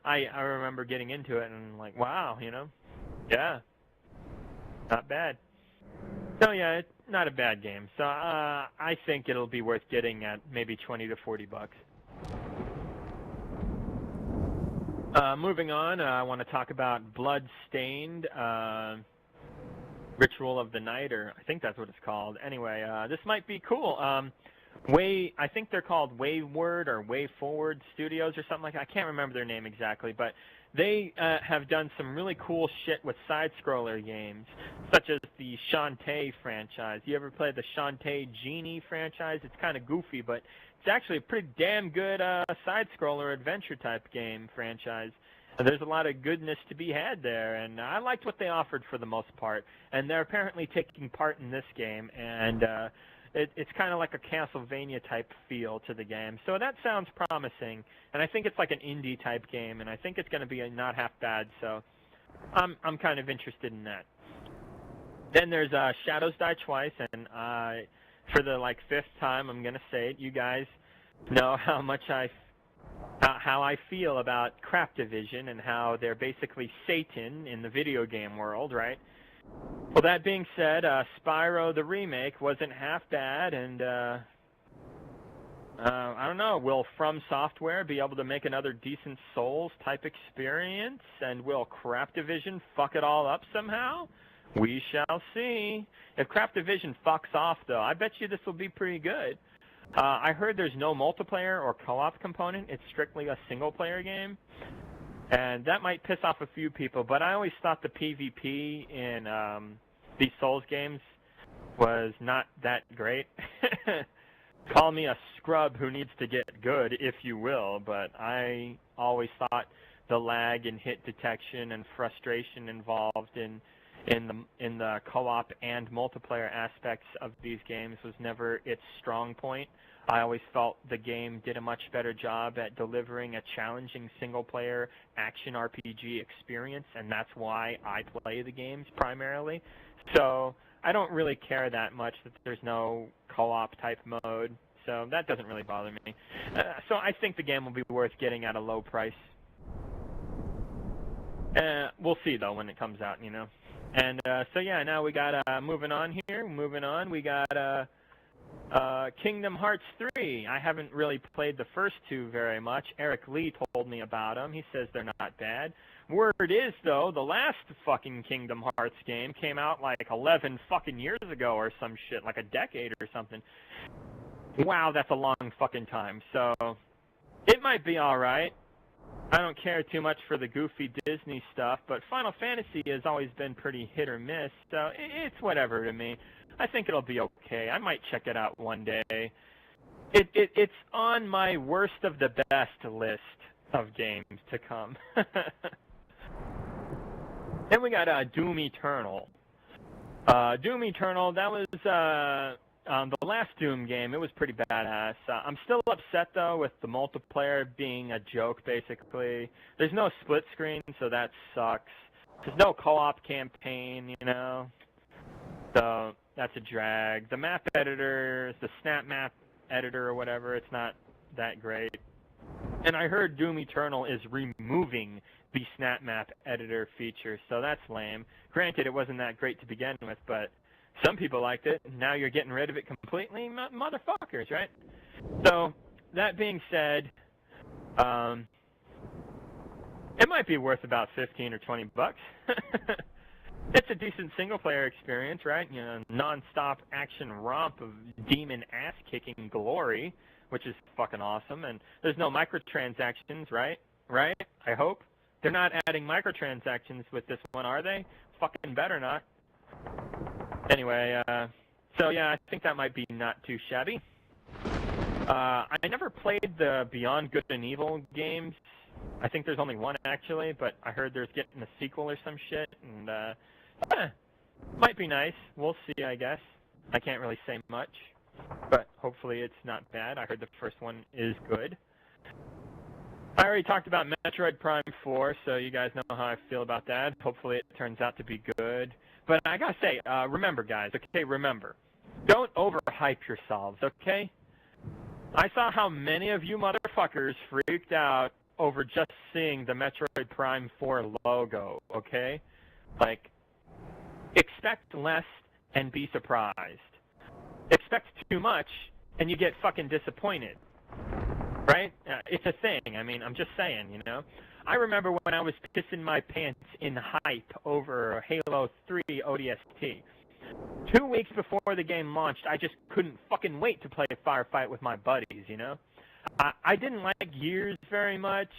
I remember getting into it and like, wow, you know, yeah, not bad. So yeah, it's not a bad game. So I think it'll be worth getting at maybe $20 to $40. Moving on, I want to talk about Bloodstained, Ritual of the Night, or I think that's what it's called. Anyway, this might be cool. I think they're called Wayward or Way Forward Studios or something like that. I can't remember their name exactly, but they have done some really cool shit with side-scroller games, such as the Shantae franchise. You ever played the Shantae Genie franchise? It's kind of goofy, but it's actually a pretty damn good side-scroller adventure-type game franchise. There's a lot of goodness to be had there, and I liked what they offered for the most part. And they're apparently taking part in this game, and it's kind of like a Castlevania-type feel to the game. So that sounds promising, and I think it's like an indie-type game, and I think it's going to be not half bad, so I'm kind of interested in that. Then there's Shadows Die Twice, and for the, 5th time, I'm going to say it. You guys know how much how I feel about Craptivision and how they're basically Satan in the video game world, right? Well, that being said, Spyro the Remake wasn't half bad, and I don't know, will From Software be able to make another decent Souls-type experience, and will Craptivision fuck it all up somehow? We shall see. If Craptivision fucks off, though, I bet you this will be pretty good. I heard there's no multiplayer or co-op component. It's strictly a single-player game. And that might piss off a few people, but I always thought the PvP in these Souls games was not that great. Call me a scrub who needs to get good, if you will, but I always thought the lag and hit detection and frustration involved in the co-op and multiplayer aspects of these games was never its strong point. I always felt the game did a much better job at delivering a challenging single-player action RPG experience, and that's why I play the games primarily. So I don't really care that much that there's no co-op type mode, so that doesn't really bother me. So I think the game will be worth getting at a low price. We'll see, though, when it comes out, you know. And so yeah, now we got moving on here. We got Kingdom Hearts 3. I haven't really played the first two very much. Eric Lee told me about them. He says they're not bad. Word is, though, the last fucking Kingdom Hearts game came out like 11 fucking years ago or some shit, like a decade or something. Wow, that's a long fucking time. So it might be all right. I don't care too much for the goofy Disney stuff, but Final Fantasy has always been pretty hit or miss, so it's whatever to me. I think it'll be okay. I might check it out one day. It's on my worst of the best list of games to come. Then we got Doom Eternal. Doom Eternal, that was the last Doom game. It was pretty badass. I'm still upset, though, with the multiplayer being a joke, basically. There's no split screen, so that sucks. There's no co-op campaign, you know. So that's a drag. The map editor, the snap map editor or whatever, it's not that great. And I heard Doom Eternal is removing the snap map editor feature, so that's lame. Granted, it wasn't that great to begin with, but some people liked it. Now you're getting rid of it completely? Motherfuckers, right? So, that being said, it might be worth about 15 or 20 bucks. It's a decent single-player experience, right? You know, non-stop action romp of demon ass-kicking glory, which is fucking awesome. And there's no microtransactions, right? Right? I hope. They're not adding microtransactions with this one, are they? Fucking better not. Anyway, so yeah, I think that might be not too shabby. I never played the Beyond Good and Evil games. I think there's only one, actually, but I heard there's getting a sequel or some shit, and might be nice. We'll see, I guess. I can't really say much, but hopefully it's not bad. I heard the first one is good. I already talked about Metroid Prime 4, so you guys know how I feel about that. Hopefully it turns out to be good. But I gotta say, remember, guys, okay, remember. Don't overhype yourselves, okay? I saw how many of you motherfuckers freaked out over just seeing the Metroid Prime 4 logo, okay? Like, expect less and be surprised. Expect too much and you get fucking disappointed. Right? It's a thing. I mean, I'm just saying, you know? I remember when I was pissing my pants in hype over Halo 3 ODST. 2 weeks before the game launched, I just couldn't fucking wait to play a firefight with my buddies, you know? I didn't like Gears very much,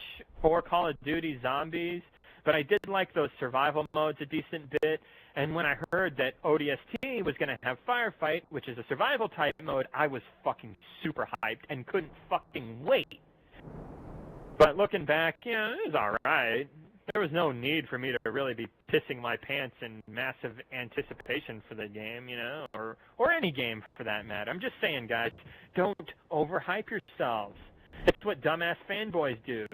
or Call of Duty Zombies, but I did like those survival modes a decent bit, and when I heard that ODST was going to have Firefight, which is a survival type mode, I was fucking super hyped and couldn't fucking wait. But looking back, you know, it was alright. there was no need for me to really be pissing my pants in massive anticipation for the game, you know, or any game for that matter. I'm just saying, guys, don't overhype yourselves. It's what dumbass fanboys do.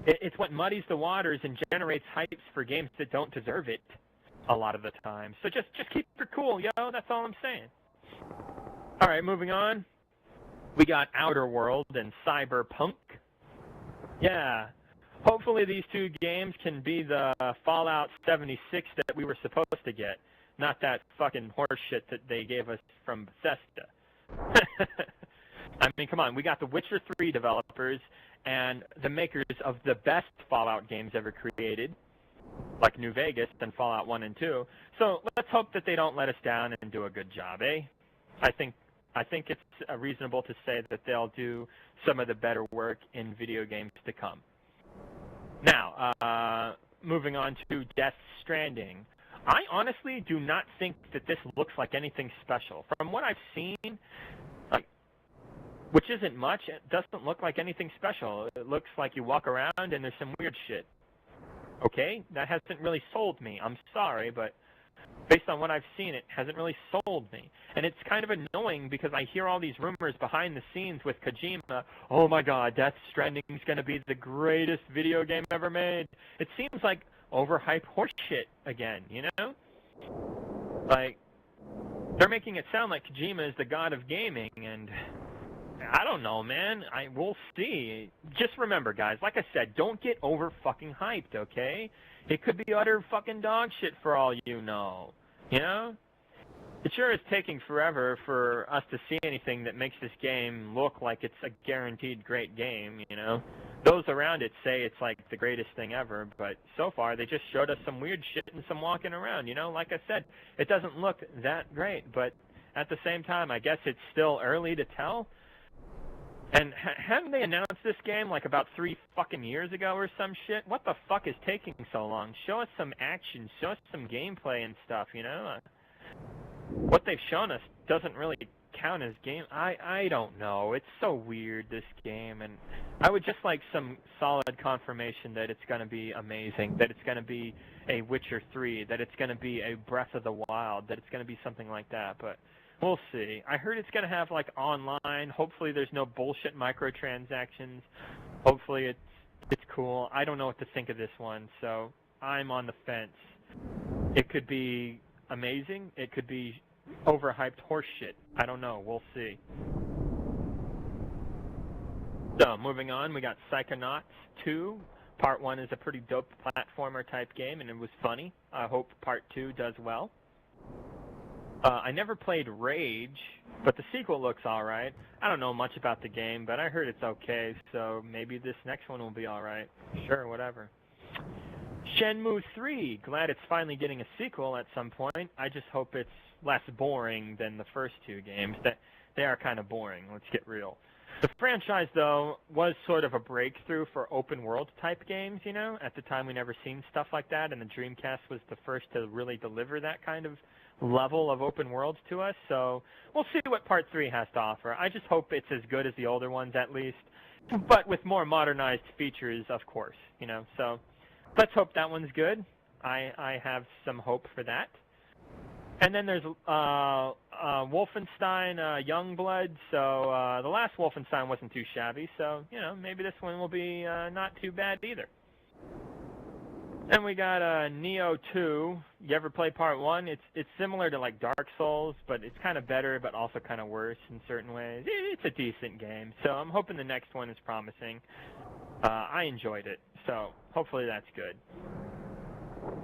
It's what muddies the waters and generates hypes for games that don't deserve it a lot of the time. So just keep it cool, yo. That's all I'm saying. All right, moving on. We got Outer World and Cyberpunk. Yeah. Hopefully these two games can be the Fallout 76 that we were supposed to get, not that fucking horseshit that they gave us from Bethesda. I mean, come on, we got the Witcher 3 developers and the makers of the best Fallout games ever created, like New Vegas and Fallout 1 and 2. So let's hope that they don't let us down and do a good job, eh? I think it's reasonable to say that they'll do some of the better work in video games to come. Now, moving on to Death Stranding. I honestly do not think that this looks like anything special. From what I've seen, which isn't much, it doesn't look like anything special. It looks like you walk around and there's some weird shit. Okay? That hasn't really sold me. I'm sorry, but based on what I've seen, it hasn't really sold me. And it's kind of annoying because I hear all these rumors behind the scenes with Kojima. Oh my god, Death Stranding is going to be the greatest video game ever made. It seems like overhyped horseshit again, you know? Like, they're making it sound like Kojima is the god of gaming, and I don't know, man. We'll see. Just remember, guys, like I said, don't get over fucking hyped, okay? It could be utter fucking dog shit for all you know. You know? It sure is taking forever for us to see anything that makes this game look like it's a guaranteed great game, you know? Those around it say it's like the greatest thing ever, but so far they just showed us some weird shit and some walking around, you know? Like I said, it doesn't look that great, but at the same time, I guess it's still early to tell. And haven't they announced this game like about 3 fucking years ago or some shit? What the fuck is taking so long? Show us some action, show us some gameplay and stuff, you know? What they've shown us doesn't really count as game. I don't know. It's so weird, this game, and I would just like some solid confirmation that it's going to be amazing, that it's going to be a Witcher 3, that it's going to be a Breath of the Wild, that it's going to be something like that, but we'll see. I heard it's going to have, like, online. Hopefully there's no bullshit microtransactions. Hopefully it's cool. I don't know what to think of this one, so I'm on the fence. It could be amazing. It could be overhyped horseshit. I don't know. We'll see. So, moving on, we got Psychonauts 2. Part 1 is a pretty dope platformer type game, and it was funny. I hope Part 2 does well. I never played Rage, but the sequel looks alright. I don't know much about the game, but I heard it's okay, so maybe this next one will be alright. Sure, whatever. Shenmue 3. Glad it's finally getting a sequel at some point. I just hope it's less boring than the first 2 games. They are kind of boring, let's get real. The franchise, though, was sort of a breakthrough for open-world type games, you know? At the time, we never seen stuff like that, and the Dreamcast was the first to really deliver that kind of level of open worlds to us, so we'll see what Part 3 has to offer. I just hope it's as good as the older ones, at least, but with more modernized features, of course, you know? So let's hope that one's good. I have some hope for that. And then there's Wolfenstein Youngblood. So the last Wolfenstein wasn't too shabby. So, you know, maybe this one will be not too bad either. And we got Neo 2. You ever play Part 1? It's similar to like Dark Souls, but it's kind of better, but also kind of worse in certain ways. It's a decent game. So I'm hoping the next one is promising. I enjoyed it. So hopefully that's good.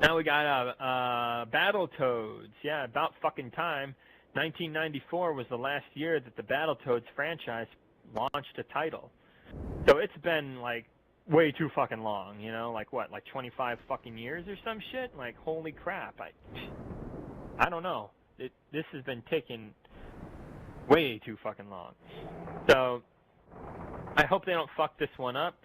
Now we got Battletoads. Yeah, about fucking time. 1994 was the last year that the Battletoads franchise launched a title. So it's been, like, way too fucking long, you know? Like, what, like 25 fucking years or some shit? Like, holy crap. I don't know. This has been taking way too fucking long. So, I hope they don't fuck this one up.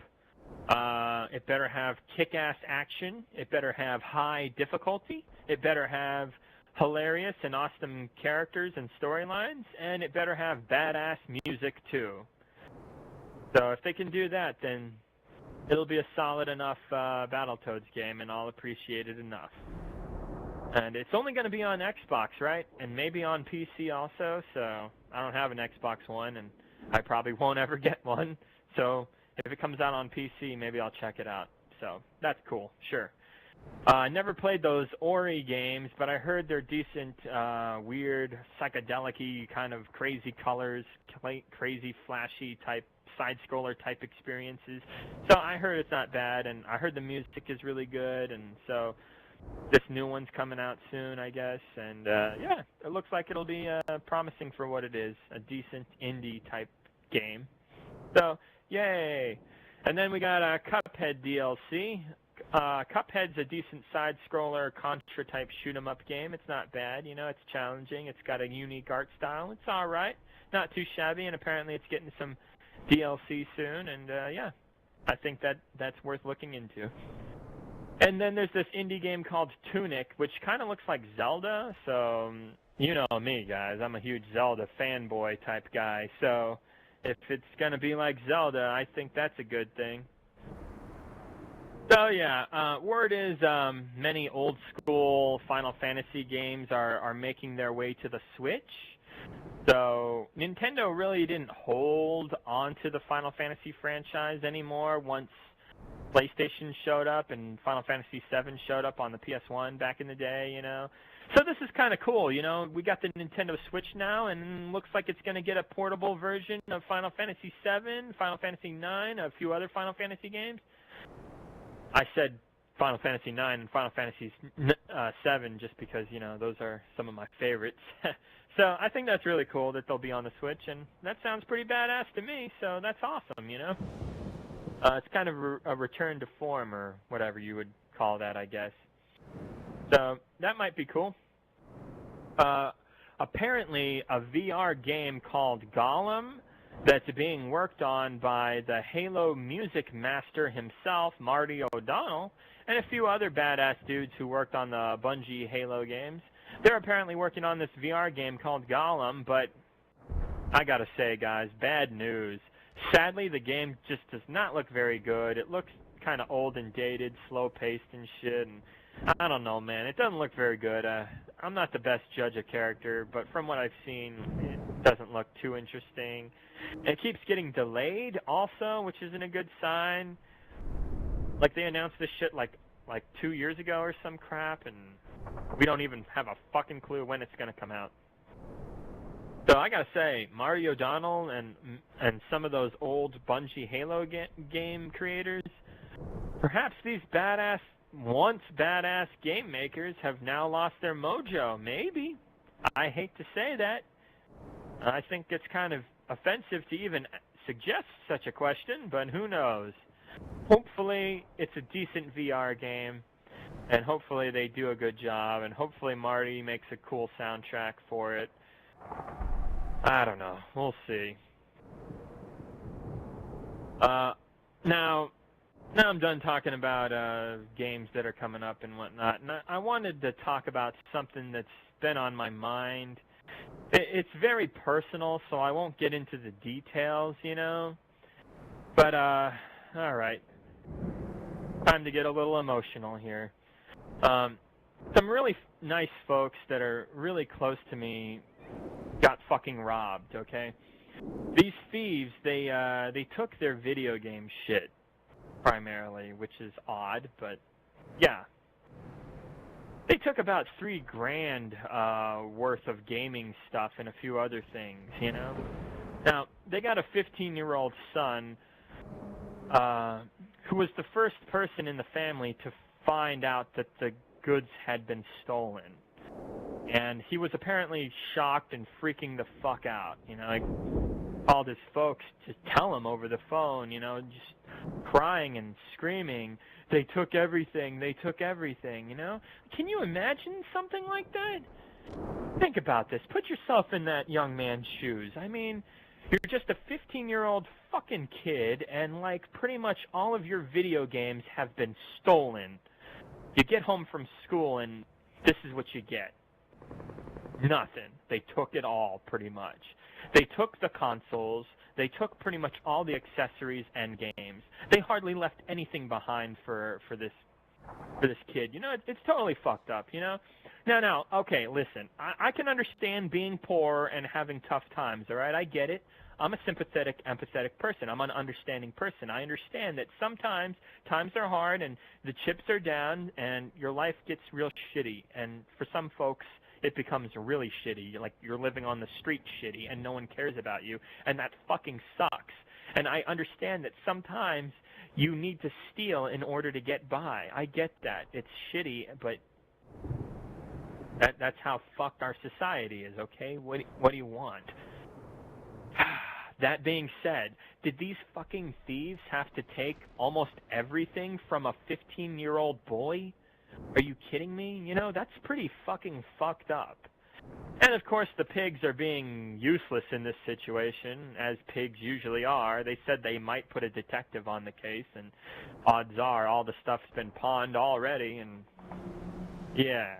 It better have kick-ass action. It better have high difficulty. It better have hilarious and awesome characters and storylines. And it better have badass music, too. So if they can do that, then it'll be a solid enough Battletoads game, and I'll appreciate it enough. And it's only going to be on Xbox, right? And maybe on PC also, so I don't have an Xbox One, and I probably won't ever get one. So if it comes out on PC, maybe I'll check it out. So that's cool, sure. I never played those Ori games, but I heard they're decent, weird, psychedelic-y, kind of crazy colors, crazy, flashy type, side-scroller type experiences. So I heard it's not bad, and I heard the music is really good, and so this new one's coming out soon, I guess. And yeah, it looks like it'll be promising for what it is, a decent indie type game. So, yay! And then we got a Cuphead DLC. Cuphead's a decent side-scroller, Contra-type shoot-'em-up game. It's not bad, you know, it's challenging. It's got a unique art style. It's all right. Not too shabby, and apparently it's getting some DLC soon. And, yeah, I think that's worth looking into. And then there's this indie game called Tunic, which kind of looks like Zelda. So, you know me, guys. I'm a huge Zelda fanboy type guy. So if it's going to be like Zelda, I think that's a good thing. So yeah, word is many old-school Final Fantasy games are making their way to the Switch. So Nintendo really didn't hold on to the Final Fantasy franchise anymore once PlayStation showed up and Final Fantasy VII showed up on the PS1 back in the day, you know. So this is kind of cool, you know. We got the Nintendo Switch now, and looks like it's going to get a portable version of Final Fantasy VII, Final Fantasy IX, a few other Final Fantasy games. I said Final Fantasy IX and Final Fantasy VII just because, you know, those are some of my favorites. So I think that's really cool that they'll be on the Switch, and that sounds pretty badass to me, so that's awesome, you know. It's kind of a return to form, or whatever you would call that, I guess. So that might be cool. Apparently, a VR game called Gollum that's being worked on by the Halo music master himself, Marty O'Donnell, and a few other badass dudes who worked on the Bungie Halo games. They're apparently working on this VR game called Gollum, but I gotta say, guys, bad news. Sadly, the game just does not look very good. It looks kind of old and dated, slow-paced and shit, and I don't know, man. It doesn't look very good. I'm not the best judge of character, but from what I've seen, it doesn't look too interesting. It keeps getting delayed also, which isn't a good sign. Like, they announced this shit like 2 years ago or some crap, and we don't even have a fucking clue when it's going to come out. So I gotta say, Marty O'Donnell and some of those old Bungie Halo game creators, perhaps these once badass game makers have now lost their mojo. Maybe. I hate to say that. I think it's kind of offensive to even suggest such a question, but who knows? Hopefully it's a decent VR game, and hopefully they do a good job, and hopefully Marty makes a cool soundtrack for it. I don't know. We'll see. Now I'm done talking about games that are coming up and whatnot, and I wanted to talk about something that's been on my mind. It's very personal, so I won't get into the details, you know. But, all right. Time to get a little emotional here. Some really nice folks that are really close to me got fucking robbed, okay? These thieves, they took their video game shit, primarily, which is odd, but yeah. They took about $3,000 worth of gaming stuff and a few other things, you know? Now, they got a 15-year-old son who was the first person in the family to find out that the goods had been stolen. And he was apparently shocked and freaking the fuck out, you know, like called his folks to tell him over the phone, you know, just crying and screaming, they took everything, you know? Can you imagine something like that? Think about this. Put yourself in that young man's shoes. I mean, you're just a 15-year-old fucking kid, and like pretty much all of your video games have been stolen. You get home from school and this is what you get. Nothing. They took it all, pretty much. They took the consoles, They took pretty much all the accessories and games. They hardly left anything behind for this kid. You know, it's totally fucked up, you know? Now, okay, listen. I can understand being poor and having tough times, all right? I get it. I'm a sympathetic, empathetic person. I'm an understanding person. I understand that sometimes times are hard and the chips are down and your life gets real shitty. And for some folks, it becomes really shitty. Like you're living on the street shitty and no one cares about you. And that fucking sucks. And I understand that sometimes you need to steal in order to get by. I get that. It's shitty, but that's how fucked our society is, okay? What do you want? That being said, did these fucking thieves have to take almost everything from a 15-year-old boy? Are you kidding me? You know, that's pretty fucking fucked up. And of course, the pigs are being useless in this situation, as pigs usually are. They said they might put a detective on the case, and odds are all the stuff's been pawned already, and yeah.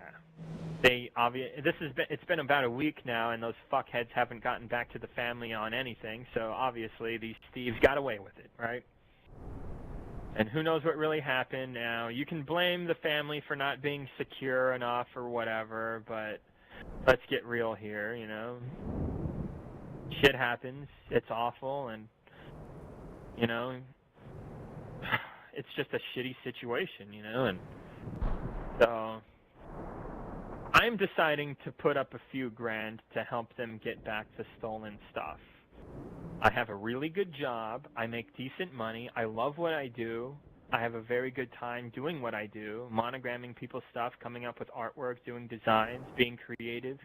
It's been about a week now, and those fuckheads haven't gotten back to the family on anything. So obviously, these thieves got away with it, right? And who knows what really happened now? You can blame the family for not being secure enough or whatever, but let's get real here, you know. Shit happens. It's awful, and you know, it's just a shitty situation, you know, and so I'm deciding to put up a few grand to help them get back the stolen stuff. I have a really good job. I make decent money. I love what I do. I have a very good time doing what I do, monogramming people's stuff, coming up with artwork, doing designs, being creative,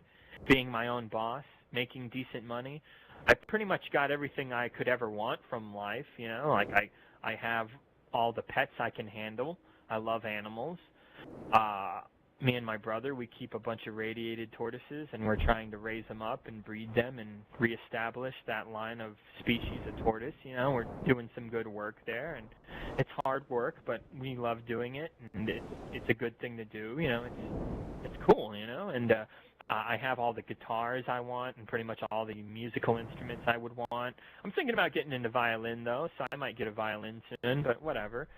being my own boss, making decent money. I pretty much got everything I could ever want from life, you know, like I have all the pets I can handle. I love animals. Me and my brother, we keep a bunch of radiated tortoises, and we're trying to raise them up and breed them and reestablish that line of species of tortoise. You know, we're doing some good work there, and it's hard work, but we love doing it, and it's a good thing to do. You know, it's cool, you know, and I have all the guitars I want and pretty much all the musical instruments I would want. I'm thinking about getting into violin, though, so I might get a violin soon, but whatever.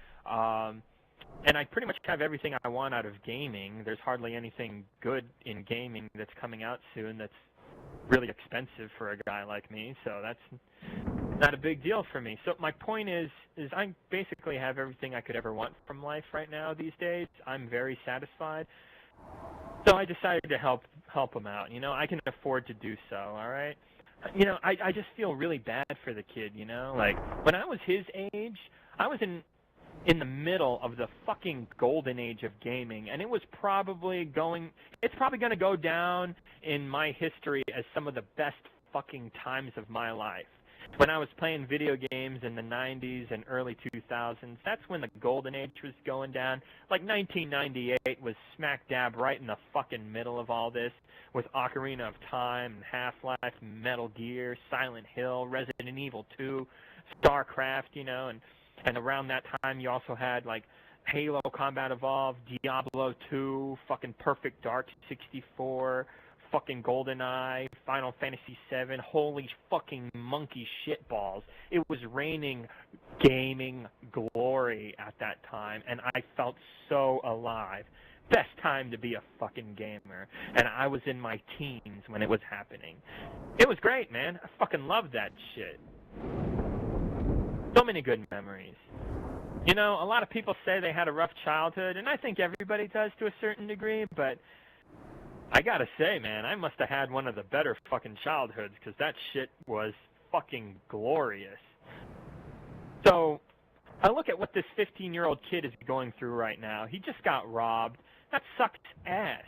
And I pretty much have everything I want out of gaming. There's hardly anything good in gaming that's coming out soon that's really expensive for a guy like me, so that's not a big deal for me. So my point is I basically have everything I could ever want from life right now these days. I'm very satisfied. So I decided to help him out. You know, I can afford to do so, all right? You know, I just feel really bad for the kid, you know? Like, when I was his age, I was in the middle of the fucking golden age of gaming, and it's probably going to go down in my history as some of the best fucking times of my life. When I was playing video games in the 90s and early 2000s, that's when the golden age was going down. Like 1998 was smack dab right in the fucking middle of all this, with Ocarina of Time, Half-Life, Metal Gear, Silent Hill, Resident Evil 2, StarCraft, you know, and around that time, you also had, like, Halo Combat Evolved, Diablo 2, fucking Perfect Dark 64, fucking GoldenEye, Final Fantasy 7. Holy fucking monkey shitballs. It was raining gaming glory at that time, and I felt so alive. Best time to be a fucking gamer. And I was in my teens when it was happening. It was great, man. I fucking loved that shit. So many good memories. You know, a lot of people say they had a rough childhood, and I think everybody does to a certain degree, but I gotta say, man, I must have had one of the better fucking childhoods, because that shit was fucking glorious. So, I look at what this 15-year-old kid is going through right now. He just got robbed. That sucks ass.